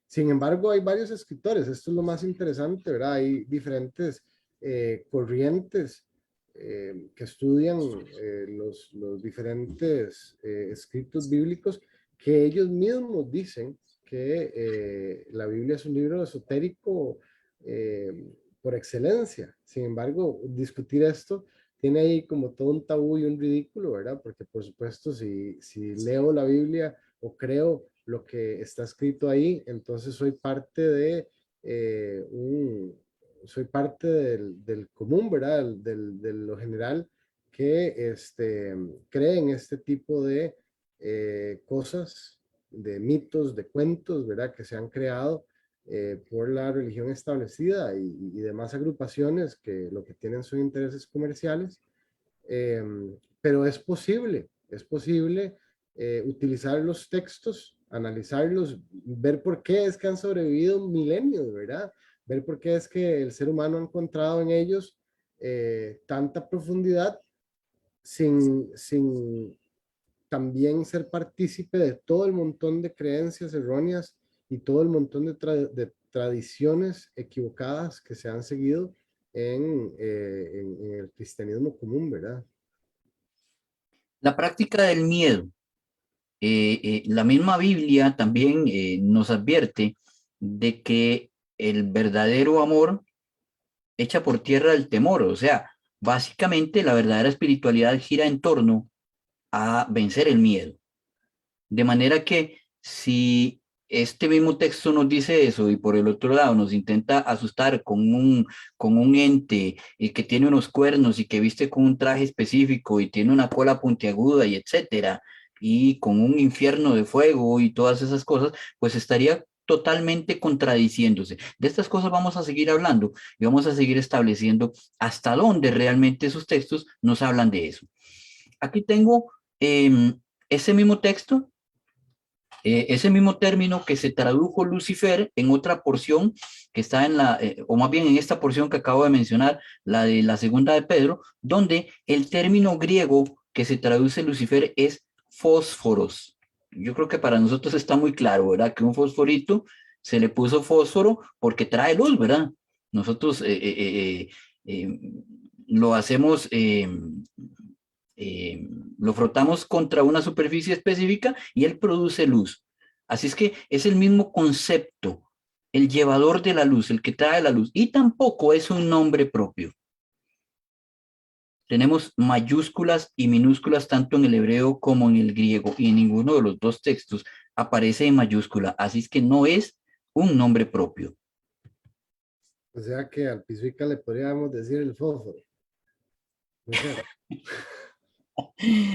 sin embargo, hay varios escritores, esto es lo más interesante, ¿verdad? Hay diferentes corrientes que estudian los diferentes escritos bíblicos que ellos mismos dicen que la Biblia es un libro esotérico por excelencia. Sin embargo, discutir esto tiene ahí como todo un tabú y un ridículo, ¿verdad? Porque por supuesto, si leo la Biblia o creo lo que está escrito ahí, entonces soy parte de soy parte del común, ¿verdad? De lo general que cree en este tipo de cosas, de mitos, de cuentos, ¿verdad? Que se han creado por la religión establecida y demás agrupaciones que lo que tienen son intereses comerciales, eh, pero es posible utilizar los textos, analizarlos, ver por qué es que han sobrevivido milenios, ¿verdad? Ver por qué es que el ser humano ha encontrado en ellos tanta profundidad sin también ser partícipe de todo el montón de creencias erróneas y todo el montón de tradiciones equivocadas que se han seguido en el cristianismo común, ¿verdad? La práctica del miedo. La misma Biblia también nos advierte de que el verdadero amor echa por tierra el temor. O sea, básicamente la verdadera espiritualidad gira en torno a vencer el miedo. De manera que si este mismo texto nos dice eso y por el otro lado nos intenta asustar con un ente que tiene unos cuernos y que viste con un traje específico y tiene una cola puntiaguda y etcétera, y con un infierno de fuego y todas esas cosas, pues estaría totalmente contradiciéndose. De estas cosas vamos a seguir hablando y vamos a seguir estableciendo hasta dónde realmente esos textos nos hablan de eso. Aquí tengo ese mismo texto, ese mismo término que se tradujo Lucifer en otra porción que está en o más bien en esta porción que acabo de mencionar, la de la segunda de Pedro, donde el término griego que se traduce Lucifer es fósforos. Yo creo que para nosotros está muy claro, ¿verdad? Que un fosforito se le puso fósforo porque trae luz, ¿verdad? Nosotros lo hacemos lo frotamos contra una superficie específica y él produce luz. Así es que es el mismo concepto, el llevador de la luz, el que trae la luz, y tampoco es un nombre propio. Tenemos mayúsculas y minúsculas tanto en el hebreo como en el griego, y en ninguno de los dos textos aparece en mayúscula, así es que no es un nombre propio. O sea que al pisuica le podríamos decir el fósforo. No sé.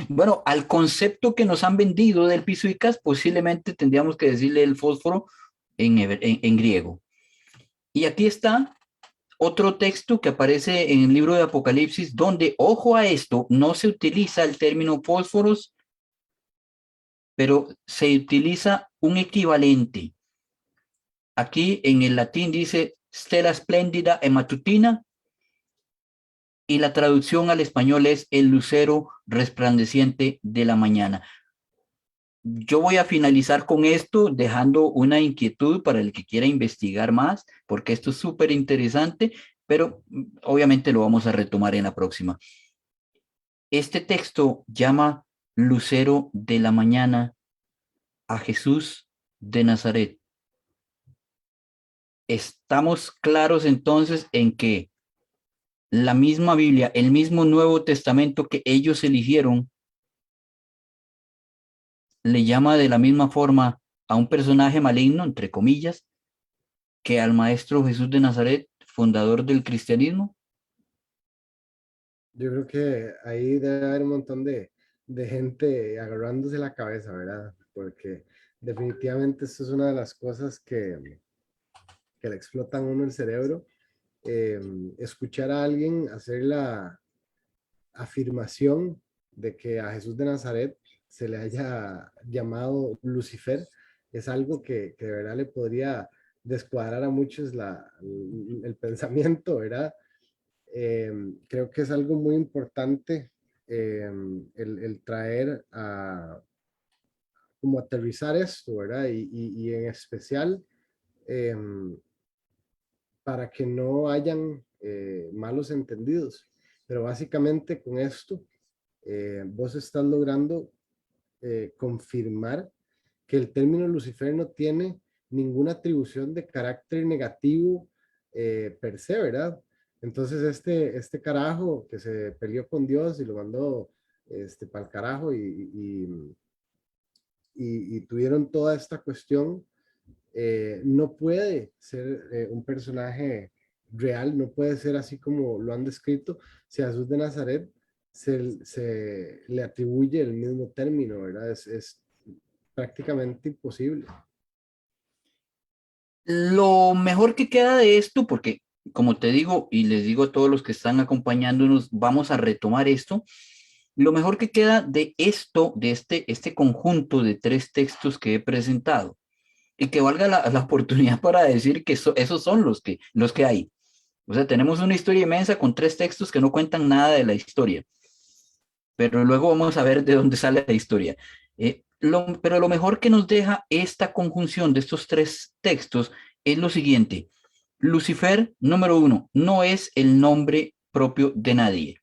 Bueno, al concepto que nos han vendido del pisuicas, posiblemente tendríamos que decirle el fósforo en griego. Y aquí está otro texto que aparece en el libro de Apocalipsis, donde, ojo a esto, no se utiliza el término fósforos, pero se utiliza un equivalente. Aquí en el latín dice stella splendida e matutina, y la traducción al español es el lucero resplandeciente de la mañana. Yo voy a finalizar con esto, dejando una inquietud para el que quiera investigar más, porque esto es súper interesante, pero obviamente lo vamos a retomar en la próxima. Este texto llama lucero de la mañana a Jesús de Nazaret. Estamos claros entonces en que la misma Biblia, el mismo Nuevo Testamento que ellos eligieron, le llama de la misma forma a un personaje maligno, entre comillas, que al Maestro Jesús de Nazaret, fundador del cristianismo. Yo creo que ahí debe haber un montón de gente agarrándose la cabeza, ¿verdad? Porque definitivamente esto es una de las cosas que le explotan a uno el cerebro. eh, Escuchar a alguien hacer la afirmación de que a Jesús de Nazaret se le haya llamado Lucifer es algo que de verdad le podría descuadrar a muchos el pensamiento, ¿verdad? Eh, Creo que es algo muy importante el traer a como aterrizar esto, ¿verdad? Y en especial eh, para que no hayan malos entendidos. Pero básicamente con esto, vos estás logrando confirmar que el término Lucifer no tiene ninguna atribución de carácter negativo per se, ¿verdad? Entonces este carajo que se peleó con Dios y lo mandó para el carajo y tuvieron toda esta cuestión, no puede ser un personaje real, no puede ser así como lo han descrito. Si a Jesús de Nazaret se le atribuye el mismo término, ¿verdad? Es prácticamente imposible. Lo mejor que queda de esto, porque como te digo y les digo a todos los que están acompañándonos, vamos a retomar esto. Lo mejor que queda de esto, de este conjunto de tres textos que he presentado, y que valga la oportunidad para decir que esos son los que hay. O sea, tenemos una historia inmensa con tres textos que no cuentan nada de la historia. pero luego vamos a ver de dónde sale la historia. Pero lo mejor que nos deja esta conjunción de estos tres textos es lo siguiente. Lucifer, número uno, no es el nombre propio de nadie,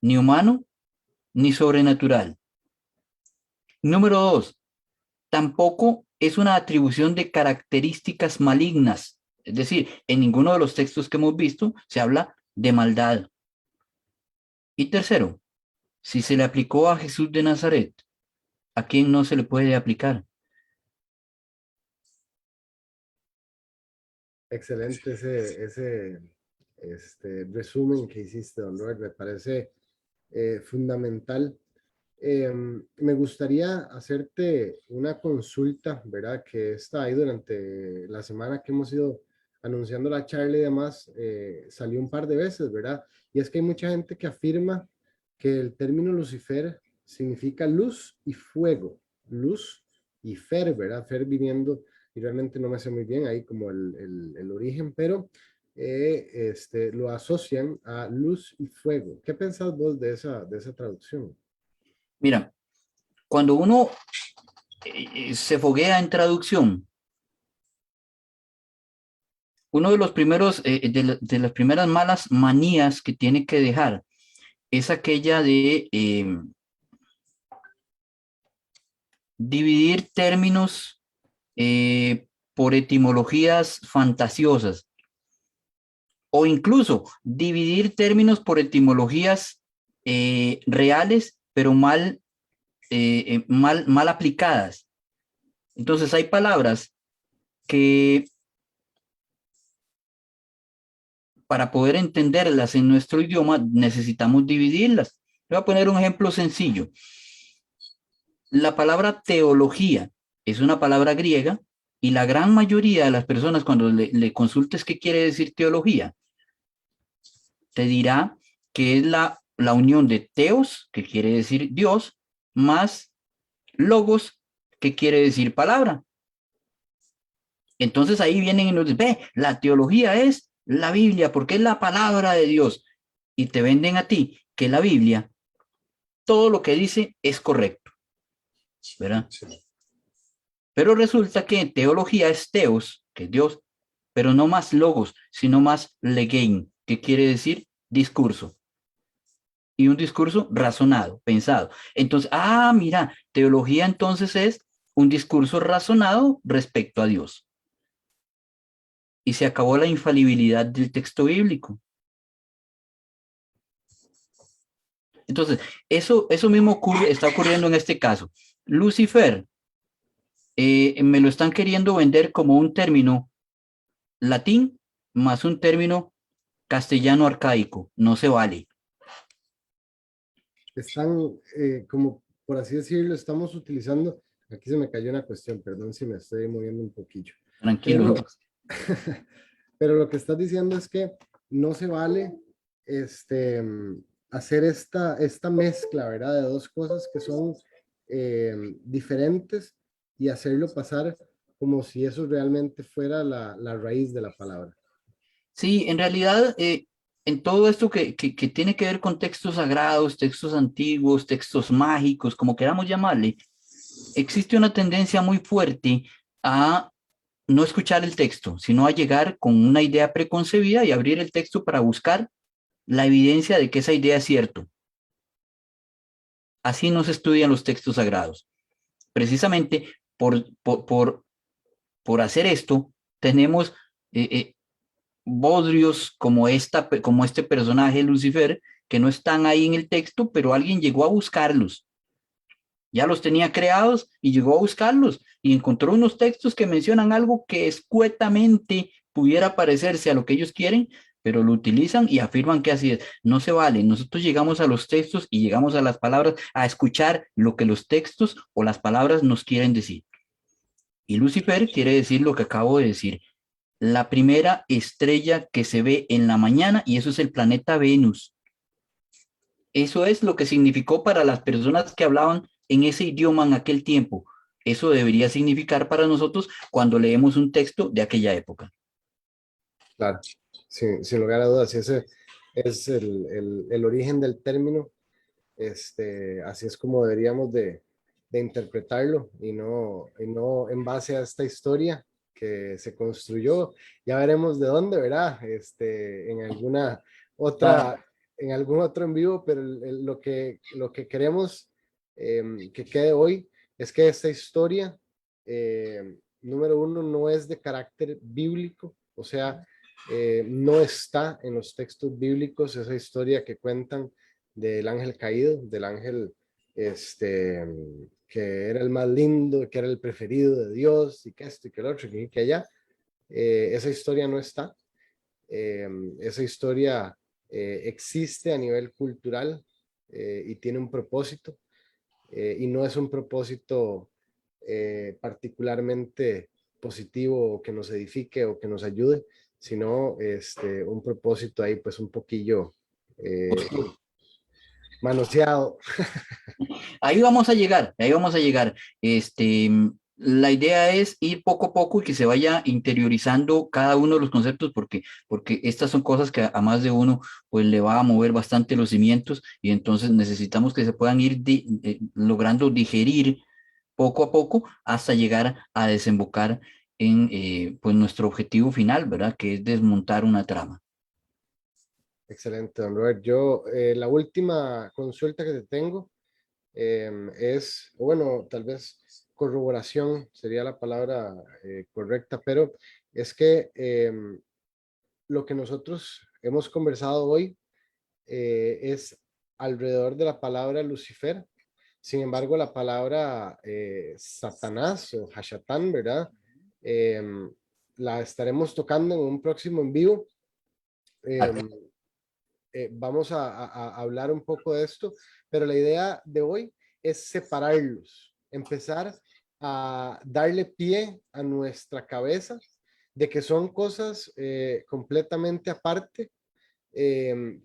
ni humano, ni sobrenatural. Número dos, tampoco es una atribución de características malignas. Es decir, en ninguno de los textos que hemos visto se habla de maldad. Y tercero, si se le aplicó a Jesús de Nazaret, ¿a quién no se le puede aplicar? Excelente ese resumen que hiciste, don Robert, me parece fundamental. Me gustaría hacerte una consulta, ¿verdad? Que está ahí durante la semana que hemos ido anunciando la charla y demás, salió un par de veces, ¿verdad? Y es que hay mucha gente que afirma que el término Lucifer significa luz y fuego, luz y fer, ¿verdad? Fer viniendo, y realmente no me sé muy bien ahí como el origen, pero lo asocian a luz y fuego. ¿Qué pensás vos de esa traducción? Mira, cuando uno se foguea en traducción, uno de los primeros, de las primeras malas manías que tiene que dejar es aquella de dividir términos por etimologías fantasiosas o incluso dividir términos por etimologías reales, pero mal aplicadas. Entonces hay palabras que para poder entenderlas en nuestro idioma necesitamos dividirlas. Voy a poner un ejemplo sencillo. La palabra teología es una palabra griega y la gran mayoría de las personas cuando le consultes qué quiere decir teología, te dirá que es la unión de teos, que quiere decir Dios, más logos, que quiere decir palabra. Entonces ahí vienen y nos dicen, ve, la teología es la Biblia, porque es la palabra de Dios. Y te venden a ti que la Biblia, todo lo que dice es correcto, ¿verdad? Pero resulta que teología es teos, que es Dios, pero no más logos, sino más legein, que quiere decir discurso. Y un discurso razonado, pensado. Entonces, mira, teología entonces es un discurso razonado respecto a Dios. Y se acabó la infalibilidad del texto bíblico. Entonces, eso mismo está ocurriendo en este caso. Lucifer, me lo están queriendo vender como un término latín más un término castellano arcaico. No se vale. Están, como por así decirlo, estamos utilizando, aquí se me cayó una cuestión, perdón si me estoy moviendo un poquillo, Tranquilo. pero, pero lo que estás diciendo es que no se vale hacer esta mezcla, ¿verdad? De dos cosas que son diferentes y hacerlo pasar como si eso realmente fuera la raíz de la palabra. Sí, en realidad, en todo esto que tiene que ver con textos sagrados, textos antiguos, textos mágicos, como queramos llamarle, existe una tendencia muy fuerte a no escuchar el texto, sino a llegar con una idea preconcebida y abrir el texto para buscar la evidencia de que esa idea es cierto. Así no se estudian los textos sagrados. Precisamente por hacer esto, tenemos bodrios como este personaje Lucifer, que no están ahí en el texto, pero alguien llegó a buscarlos. Ya los tenía creados y llegó a buscarlos y encontró unos textos que mencionan algo que escuetamente pudiera parecerse a lo que ellos quieren, pero lo utilizan y afirman que así es. No se vale. Nosotros llegamos a los textos y llegamos a las palabras a escuchar lo que los textos o las palabras nos quieren decir. Y Lucifer quiere decir lo que acabo de decir, la primera estrella que se ve en la mañana y eso es el planeta Venus. Eso es lo que significó para las personas que hablaban en ese idioma en aquel tiempo. Eso debería significar para nosotros cuando leemos un texto de aquella época. Claro, sin lugar a dudas, ese es el origen del término. Así es como deberíamos de interpretarlo y no en base a esta historia que se construyó. Ya veremos de dónde, ¿verdad? En alguna Ah, otra, en algún otro en vivo, pero lo que queremos que quede hoy es que esta historia, número uno, no es de carácter bíblico, o sea, no está en los textos bíblicos esa historia que cuentan del ángel caído, del ángel este, que era el más lindo, que era el preferido de Dios, y que esto y que el otro, que allá. Esa historia no está. Eh, esa historia existe a nivel cultural y tiene un propósito, y no es un propósito particularmente positivo o que nos edifique o que nos ayude, sino un propósito ahí pues un poquillo eh, oscuro. manoseado. Ahí vamos a llegar, ahí vamos a llegar. La idea es ir poco a poco y que se vaya interiorizando cada uno de los conceptos, porque estas son cosas que a más de uno pues le va a mover bastante los cimientos y entonces necesitamos que se puedan ir logrando digerir poco a poco hasta llegar a desembocar en pues nuestro objetivo final, ¿verdad? Que es desmontar una trama. Excelente, don Robert. Yo, la última consulta que te tengo o bueno, tal vez corroboración sería la palabra correcta, pero es que lo que nosotros hemos conversado hoy es alrededor de la palabra Lucifer. Sin embargo, la palabra Satanás o Hashatán, ¿verdad? Em, la estaremos tocando en un próximo en vivo. Em, vamos a hablar un poco de esto, pero la idea de hoy es separarlos, empezar a darle pie a nuestra cabeza de que son cosas completamente aparte,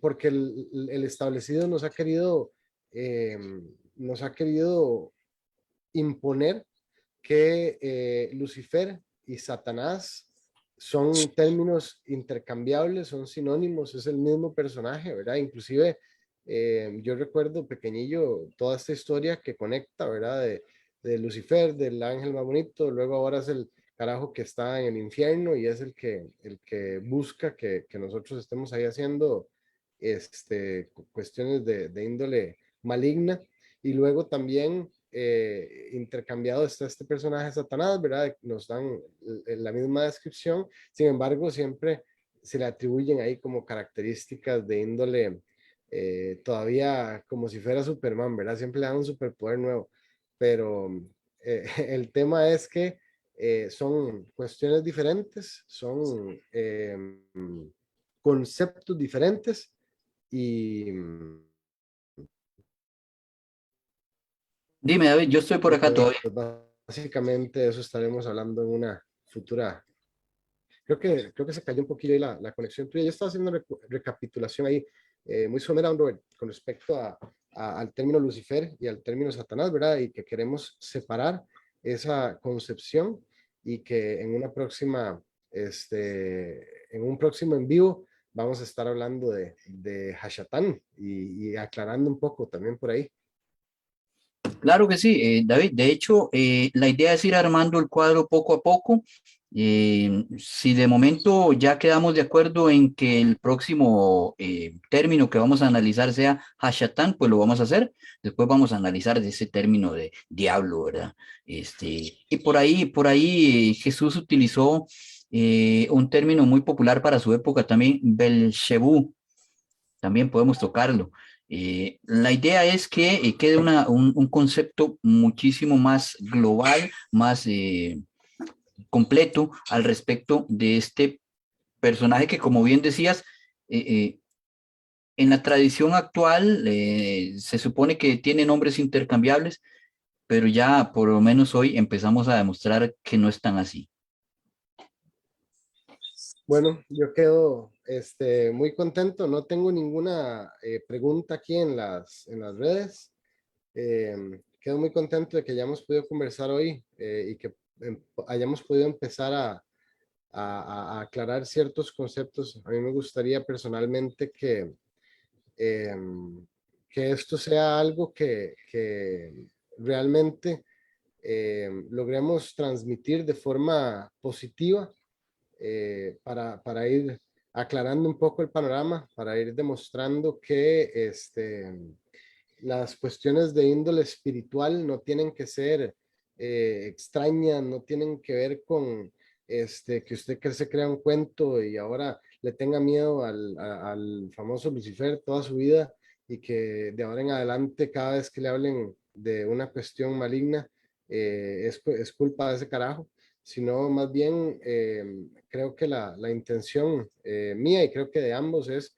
porque el establecido eh, nos ha querido imponer que Lucifer y Satanás son términos intercambiables, son sinónimos, es el mismo personaje, ¿verdad? Inclusive yo recuerdo pequeñillo toda esta historia que conecta, ¿verdad? De Lucifer, del ángel más bonito, luego ahora es el carajo que está en el infierno y es el que busca que nosotros estemos ahí haciendo cuestiones de índole maligna. Y luego también intercambiado está este personaje Satanás, ¿verdad? Nos dan la misma descripción, sin embargo, siempre se le atribuyen ahí como características de índole todavía como si fuera Superman, ¿verdad? Siempre le dan un superpoder nuevo, pero el tema es que son cuestiones diferentes, son conceptos diferentes y Dime, David, yo estoy por acá pues todavía. básicamente eso estaremos hablando en una futura. Creo que se cayó un poquillo ahí la conexión tuya. Yo estaba haciendo una recapitulación ahí muy somera, Robert, con respecto al término Lucifer y al término Satanás, ¿verdad? Y que queremos separar esa concepción y que en una próxima, en un próximo en vivo, vamos a estar hablando de Hashatán y aclarando un poco también por ahí. Claro que sí, David. De hecho, la idea es ir armando el cuadro poco a poco. Si de momento ya quedamos de acuerdo en que el próximo término que vamos a analizar sea Hashatán, pues lo vamos a hacer. Después vamos a analizar de ese término de diablo, ¿verdad? Y por ahí Jesús utilizó un término muy popular para su época también, Belzebú. También podemos tocarlo. La idea es que quede un concepto muchísimo más global, más completo al respecto de este personaje que, como bien decías, eh, eh, en la tradición actual se supone que tiene nombres intercambiables, pero ya por lo menos hoy empezamos a demostrar que no es tan así. Bueno, yo quedo muy contento. No tengo ninguna pregunta aquí en en las redes. Quedo muy contento de que hayamos podido conversar hoy y que hayamos podido empezar a aclarar ciertos conceptos. A mí me gustaría personalmente que, eh, que esto sea algo que realmente logremos transmitir de forma positiva, para ir aclarando un poco el panorama, para ir demostrando que las cuestiones de índole espiritual no tienen que ser extrañas, no tienen que ver con que usted que se crea un cuento y ahora le tenga miedo al famoso Lucifer toda su vida, y que de ahora en adelante cada vez que le hablen de una cuestión maligna, es culpa de ese carajo, sino más bien creo que la intención mía, y creo que de ambos, es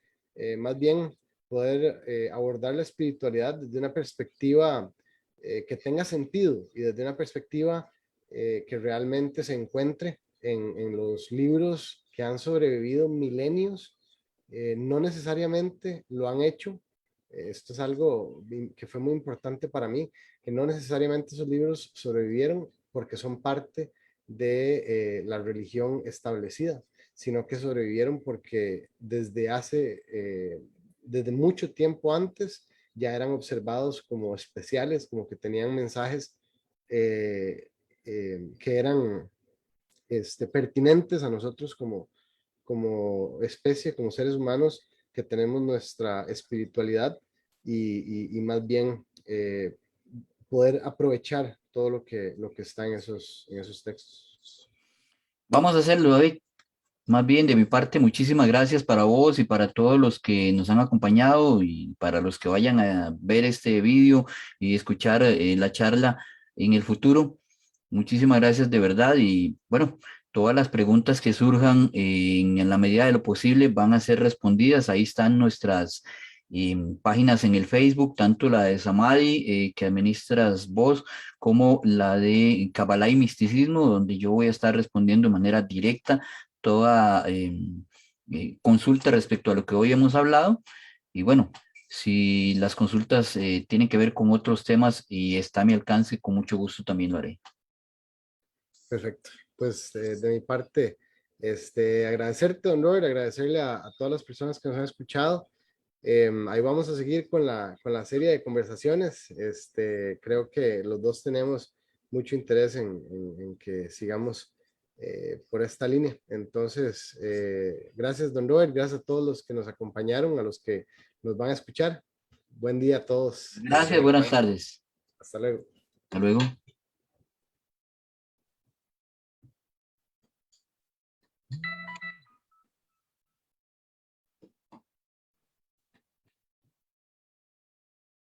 más bien poder abordar la espiritualidad desde una perspectiva que tenga sentido, y desde una perspectiva que realmente se encuentre en los libros que han sobrevivido milenios. No necesariamente lo han hecho. Esto es algo que fue muy importante para mí, que no necesariamente esos libros sobrevivieron porque son parte de la religión establecida, sino que sobrevivieron porque desde mucho tiempo antes ya eran observados como especiales, como que tenían mensajes eh, que eran pertinentes a nosotros como especie, como seres humanos que tenemos nuestra espiritualidad, y más bien poder aprovechar todo lo que está en esos textos. Vamos a hacerlo, David. Más bien, de mi parte, muchísimas gracias para vos y para todos los que nos han acompañado y para los que vayan a ver este vídeo y escuchar la charla en el futuro. Muchísimas gracias de verdad y bueno, todas las preguntas que surjan en la medida de lo posible van a ser respondidas. Ahí están nuestras páginas en el Facebook, tanto la de Samadhi que administras vos, como la de Kabbalah y Misticismo, donde yo voy a estar respondiendo de manera directa toda consulta respecto a lo que hoy hemos hablado. Y bueno, si las consultas tienen que ver con otros temas y está a mi alcance, con mucho gusto también lo haré. Perfecto. Pues de mi parte, agradecerte, don Robert, agradecerle a todas las personas que nos han escuchado. Ahí vamos a seguir con la serie de conversaciones. Creo que los dos tenemos mucho interés en que sigamos por esta línea. Entonces, gracias, don Robert, gracias a todos los que nos acompañaron, a los que nos van a escuchar. Buen día a todos. Gracias, buenas tardes. Hasta luego. Hasta luego.